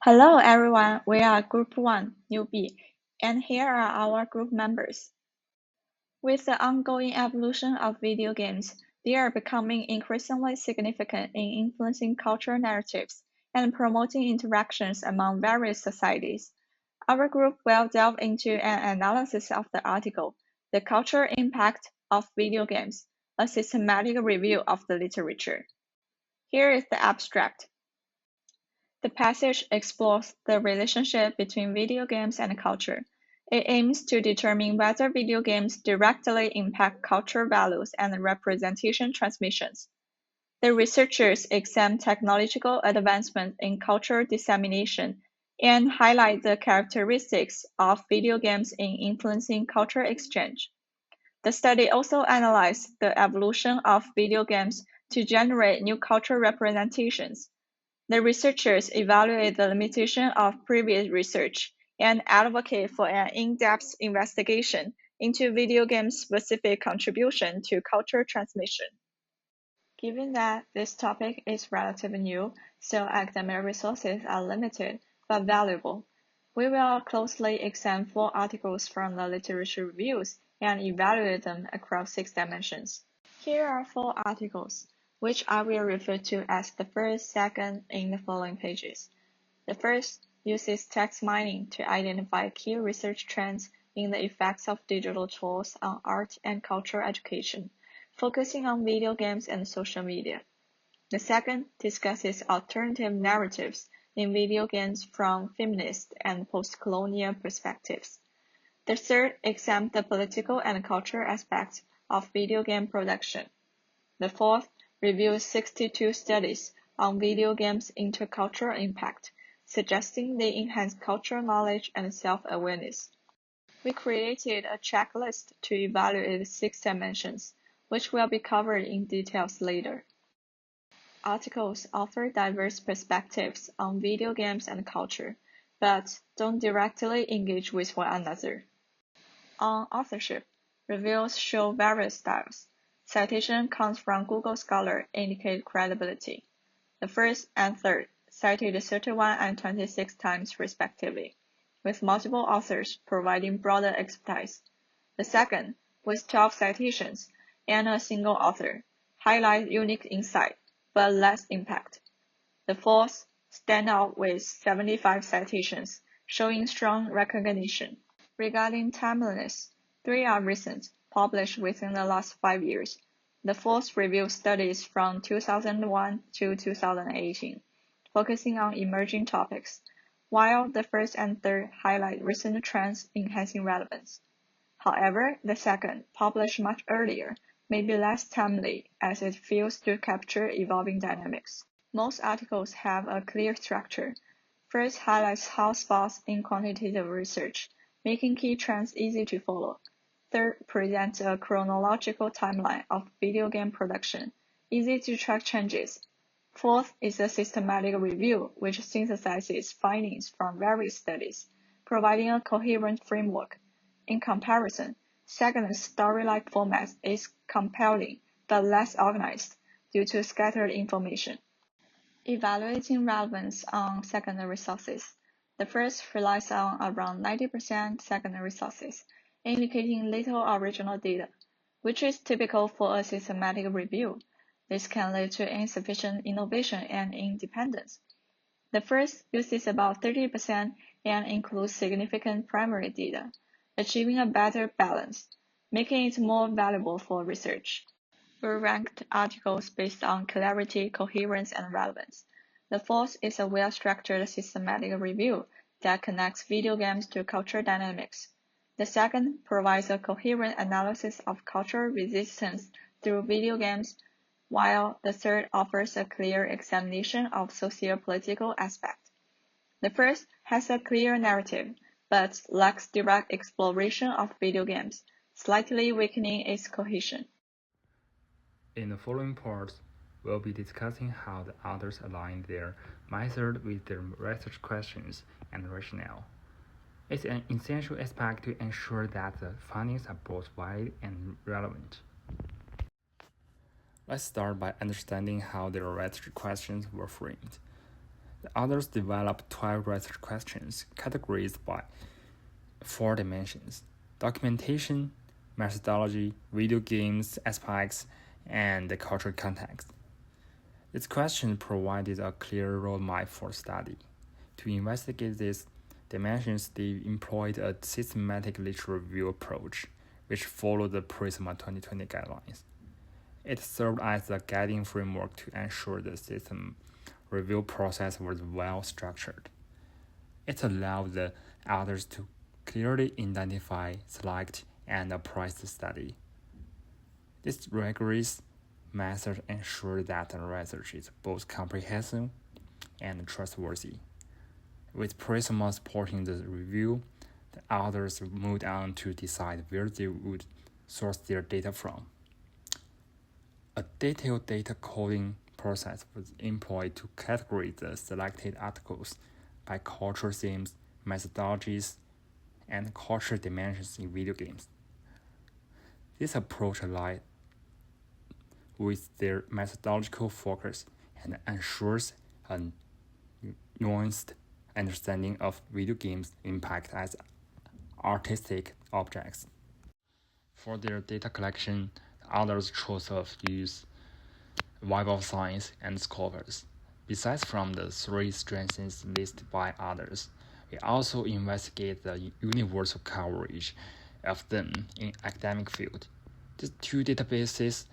Hello everyone, we are Group1 New Bee, and here are our group members. With the ongoing evolution of video games, they are becoming increasingly significant in influencing cultural narratives and promoting interactions among various societies. Our group will delve into an analysis of the article, The Cultural Impact of Video Games, a systematic review of the literature. Here is the abstract. The passage explores the relationship between video games and culture. It aims to determine whether video games directly impact cultural values and representation transmissions. The researchers examine technological advancement in cultural dissemination and highlight the characteristics of video games in influencing cultural exchange. The study also analyzed the evolution of video games to generate new cultural representations. The researchers evaluate the limitation of previous research and advocate for an in-depth investigation into video games' specific contribution to cultural transmission. Given that this topic is relatively new, so academic resources are limited but valuable, we will closely examine 4 articles from the literature reviews and evaluate them across 6 dimensions. Here are 4 articles, which I will refer to as the first, second in the following pages. The first uses text mining to identify key research trends in the effects of digital tools on art and cultural education, focusing on video games and social media. The second discusses alternative narratives in video games from feminist and post-colonial perspectives. The third examines the political and cultural aspects of video game production. The fourth reviews 62 studies on video games' intercultural impact, suggesting they enhance cultural knowledge and self-awareness. We created a checklist to evaluate 6 dimensions, which will be covered in details later. Articles offer diverse perspectives on video games and culture, but don't directly engage with one another. On authorship, reviews show various styles. Citation comes from Google Scholar indicate credibility. The first and third cited 31 and 26 times respectively, with multiple authors providing broader expertise. The second, with 12 citations and a single author, highlights unique insight, but less impact. The fourth stand out with 75 citations, showing strong recognition. Regarding timeliness, 3 are recent, published within the last 5 years. The fourth review studies from 2001 to 2018, focusing on emerging topics, while the first and third highlight recent trends enhancing relevance. However, the second, published much earlier, may be less timely as it fails to capture evolving dynamics. Most articles have a clear structure. First highlights hotspots in quantitative research, making key trends easy to follow. Third presents a chronological timeline of video game production, easy to track changes. Fourth is a systematic review which synthesizes findings from various studies, providing a coherent framework. In comparison, second's story-like format is compelling but less organized due to scattered information. Evaluating relevance on secondary sources. The first relies on around 90% secondary sources, indicating little original data, which is typical for a systematic review. This can lead to insufficient innovation and independence. The first uses about 30% and includes significant primary data, achieving a better balance, making it more valuable for research. We ranked articles based on clarity, coherence, and relevance. The fourth is a well-structured systematic review that connects video games to cultural dynamics. The second provides a coherent analysis of cultural resistance through video games, while the third offers a clear examination of socio-political aspects. The first has a clear narrative, but lacks direct exploration of video games, slightly weakening its cohesion. In the following parts, we'll be discussing how the authors align their method with their research questions and rationale. It's an essential aspect to ensure that the findings are both valid and relevant. Let's start by understanding how their research questions were framed. The others developed 12 research questions categorized by 4 dimensions: documentation, methodology, video games aspects, and the cultural context. This question provided a clear roadmap for study. To investigate these dimensions, they employed a systematic literature review approach, which followed the PRISMA 2020 guidelines. It served as a guiding framework to ensure the system review process was well structured. It allowed the authors to clearly identify, select, and appraise the study. This rigorous method ensured that the research is both comprehensive and trustworthy. With Prisma supporting the review, the authors moved on to decide where they would source their data from. A detailed data coding process was employed to categorize the selected articles by cultural themes, methodologies, and cultural dimensions in video games. This approach aligned with their methodological focus and ensures a nuanced understanding of video games' impact as artistic objects. For their data collection, the authors chose to use Web of Science and Scopus. Besides from the 3 strengths listed by others, we also investigate the universal coverage of them in academic field. These 2 databases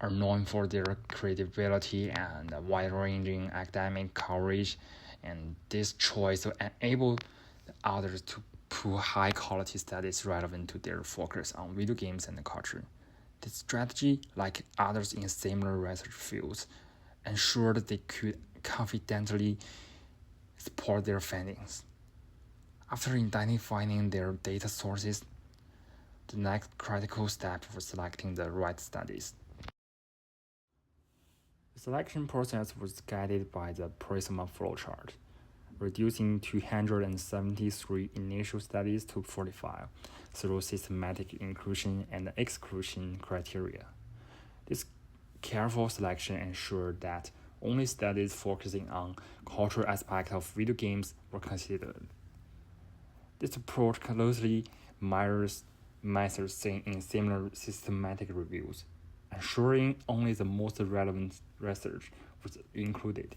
are known for their credibility and wide-ranging academic coverage, and this choice will enable the others to pull high-quality studies relevant to their focus on video games and culture. This strategy, like others in similar research fields, ensured they could confidently support their findings. After identifying their data sources, the next critical step was selecting the right studies. The selection process was guided by the Prisma flowchart, reducing 273 initial studies to 45 through systematic inclusion and exclusion criteria. This careful selection ensured that only studies focusing on cultural aspects of video games were considered. This approach closely mirrors methods seen in similar systematic reviews, ensuring only the most relevant research was included.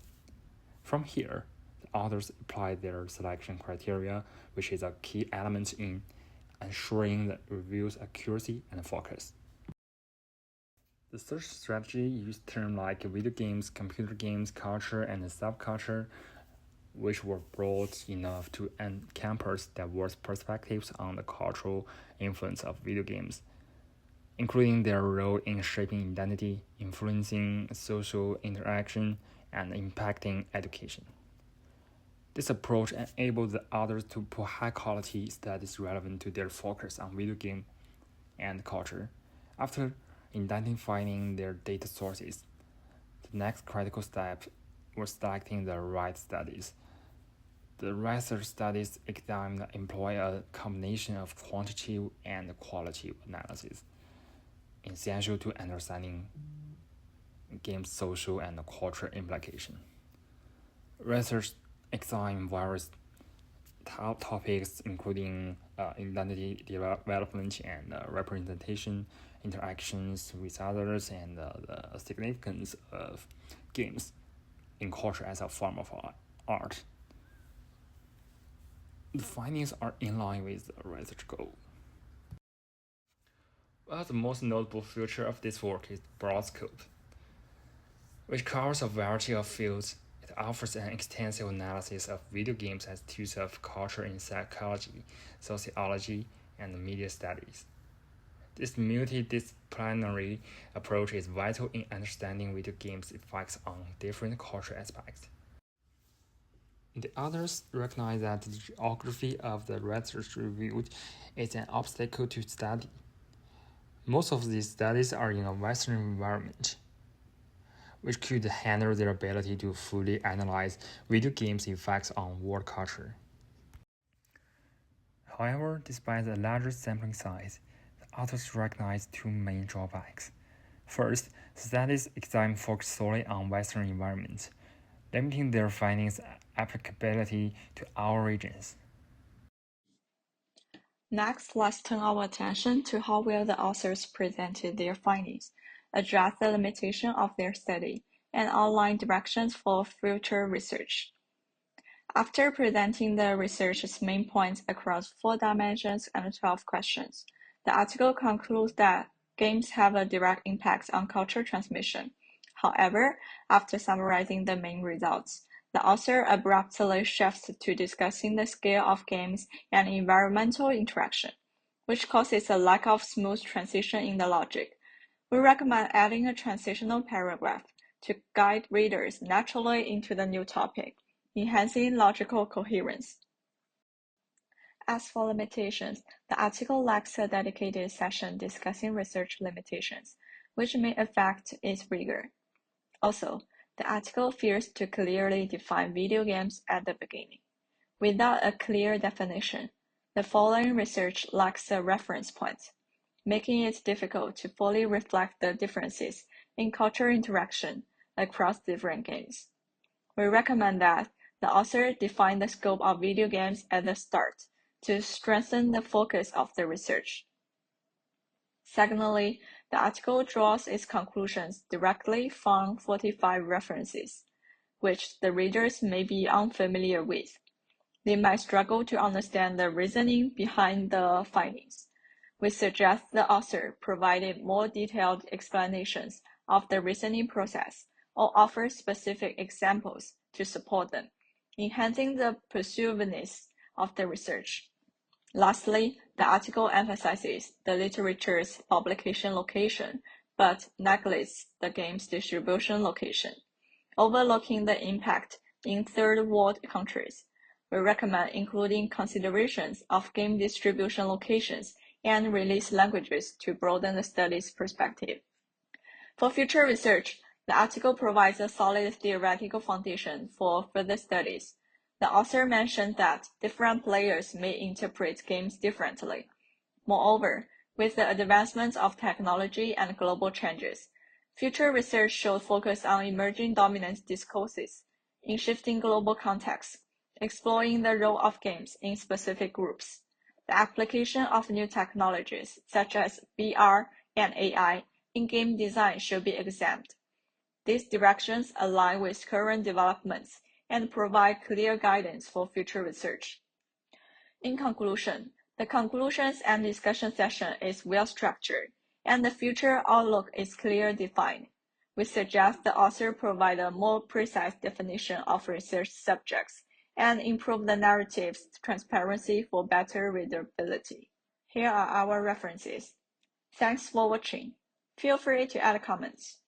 From here, the authors applied their selection criteria, which is a key element in ensuring the review's accuracy and focus. The search strategy used terms like video games, computer games, culture, and subculture, which were broad enough to encompass diverse perspectives on the cultural influence of video games, including their role in shaping identity, influencing social interaction, and impacting education. This approach enabled the authors to put high-quality studies relevant to their focus on video game and culture. After identifying their data sources, the next critical step was selecting the right studies. The research studies examined employ a combination of quantitative and qualitative analysis, essential to understanding game's social and cultural implication. Research examined various topics including identity development and representation, interactions with others, and the significance of games in culture as a form of art. The findings are in line with the research goal. Well, the most notable feature of this work is broad scope, which covers a variety of fields. It offers an extensive analysis of video games as tools of culture in psychology, sociology, and media studies. This multidisciplinary approach is vital in understanding video games' effects on different cultural aspects. The others recognize that the geography of the research reviewed is an obstacle to study. Most of these studies are in a Western environment, which could hinder their ability to fully analyze video games' effects on world culture. However, despite the larger sampling size, the authors recognize 2 main drawbacks. First, studies examined focus solely on Western environments, limiting their findings applicability to our regions. Next, let's turn our attention to how well the authors presented their findings, address the limitation of their study, and outline directions for future research. After presenting the research's main points across 4 dimensions and 12 questions, the article concludes that games have a direct impact on culture transmission. However, after summarizing the main results, the author abruptly shifts to discussing the scale of games and environmental interaction, which causes a lack of smooth transition in the logic. We recommend adding a transitional paragraph to guide readers naturally into the new topic, enhancing logical coherence. As for limitations, the article lacks a dedicated section discussing research limitations, which may affect its rigor. Also, the article fails to clearly define video games at the beginning. Without a clear definition, the following research lacks a reference point, making it difficult to fully reflect the differences in cultural interaction across different games. We recommend that the author define the scope of video games at the start to strengthen the focus of the research. Secondly, the article draws its conclusions directly from 45 references, which the readers may be unfamiliar with. They might struggle to understand the reasoning behind the findings. We suggest the author provided more detailed explanations of the reasoning process or offer specific examples to support them, enhancing the persuasiveness of the research. Lastly, the article emphasizes the literature's publication location, but neglects the game's distribution location, overlooking the impact in third world countries. We recommend including considerations of game distribution locations and release languages to broaden the study's perspective. For future research, the article provides a solid theoretical foundation for further studies. The author mentioned that different players may interpret games differently. Moreover, with the advancement of technology and global changes, future research should focus on emerging dominance discourses in shifting global contexts, exploring the role of games in specific groups. The application of new technologies such as VR and AI in game design should be examined. These directions align with current developments and provide clear guidance for future research. In conclusion, the conclusions and discussion session is well structured, and the future outlook is clearly defined. We suggest the author provide a more precise definition of research subjects and improve the narrative's transparency for better readability. Here are our references. Thanks for watching. Feel free to add comments.